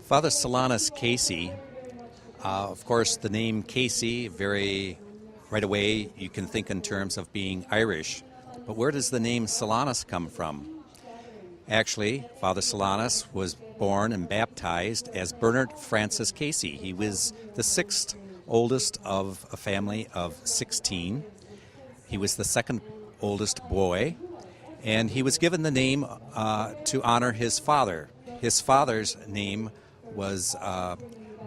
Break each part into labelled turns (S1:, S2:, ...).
S1: Father Solanus Casey, of course, the name Casey, right away you can think in terms of being Irish. But where does the name Solanus come from? Actually, Father Solanus was born and baptized as Bernard Francis Casey. He was the sixth oldest of a family of 16. He was the second oldest boy, and he was given the name to honor his father. His father's name was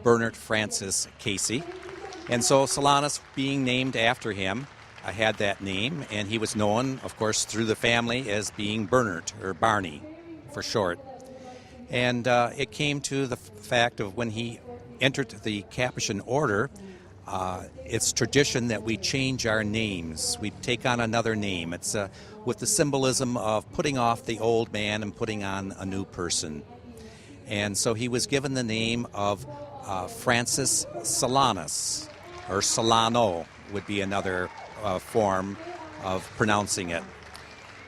S1: Bernard Francis Casey, and so Solanus, being named after him, had that name, and he was known, of course, through the family as being Bernard, or Barney for short. And it came to the fact of when he entered the Capuchin order, it's tradition that we change our names. We take on another name. It's with the symbolism of putting off the old man and putting on a new person. And so he was given the name of Francis Solanus, or Solano would be another form of pronouncing it.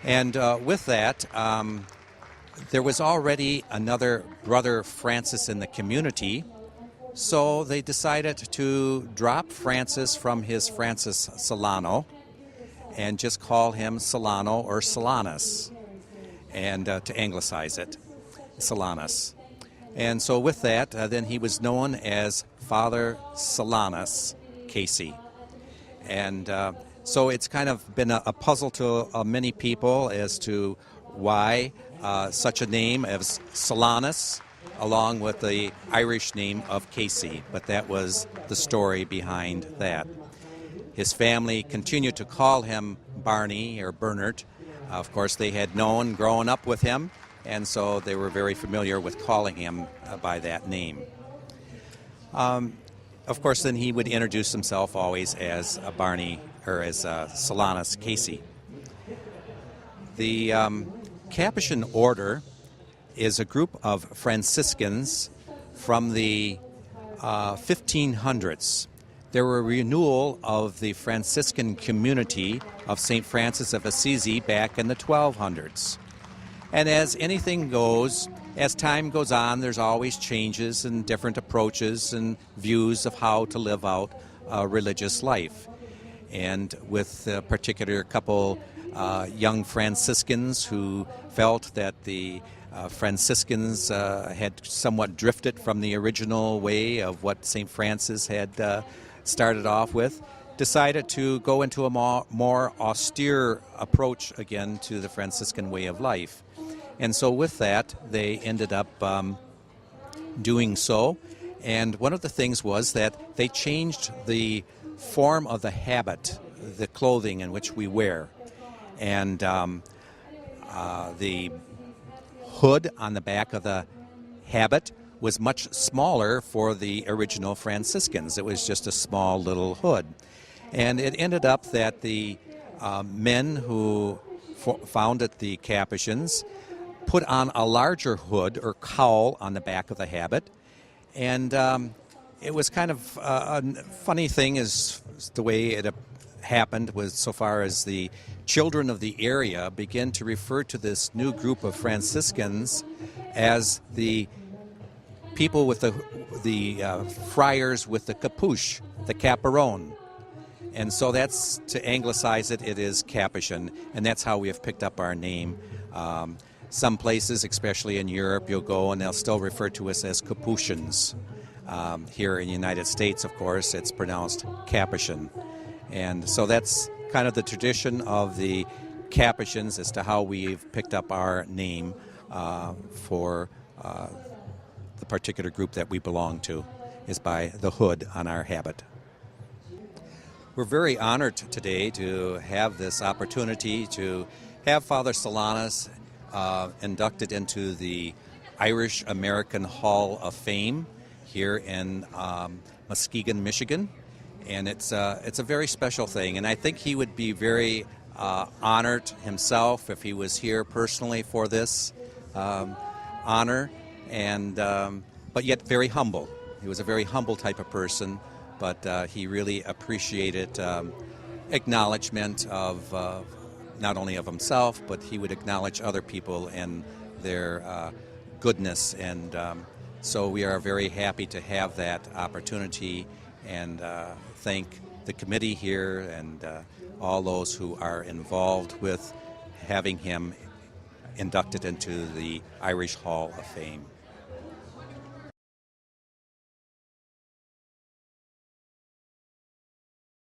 S1: And with that, there was already another brother Francis in the community, so they decided to drop Francis from his Francis Solano and just call him Solano or Solanus, and to anglicize it, Solanus. And so with that, then he was known as Father Solanus Casey. And so it's kind of been a puzzle to many people as to why such a name as Solanus, along with the Irish name of Casey. But that was the story behind that. His family continued to call him Barney or Bernard. Of course, they had known growing up with him, and so they were very familiar with calling him by that name. Of course, then he would introduce himself always as Barney, or as Solanus Casey. The Capuchin order is a group of Franciscans from the 1500s. There were a renewal of the Franciscan community of St. Francis of Assisi back in the 1200s. And as anything goes, as time goes on, there's always changes and different approaches and views of how to live out a religious life. And with a particular couple young Franciscans who felt that the Franciscans had somewhat drifted from the original way of what St. Francis had started off with, decided to go into a more austere approach again to the Franciscan way of life. And so with that, they ended up doing so. And one of the things was that they changed the form of the habit, the clothing in which we wear. And the hood on the back of the habit was much smaller for the original Franciscans. It was just a small little hood. And it ended up that the men who founded the Capuchins put on a larger hood or cowl on the back of the habit. And it was kind of a funny thing is the way it happened was so far as the children of the area began to refer to this new group of Franciscans as the people with the friars with the capuche, the caparone. And so that's, to anglicize it, it is Capuchin, and that's how we have picked up our name. Some places, especially in Europe, you'll go and they'll still refer to us as Capuchins. Here in the United States, of course, it's pronounced Capuchin. And so that's kind of the tradition of the Capuchins as to how we've picked up our name for the particular group that we belong to, is by the hood on our habit. We're very honored today to have this opportunity to have Father Solanus inducted into the Irish American Hall of Fame here in Muskegon, Michigan. And it's a very special thing, and I think he would be very honored himself if he was here personally for this honor, and but yet very humble. He was a very humble type of person, but he really appreciated acknowledgement of not only of himself, but he would acknowledge other people and their goodness and So we are very happy to have that opportunity, and thank the committee here and all those who are involved with having him inducted into the Irish Hall of Fame.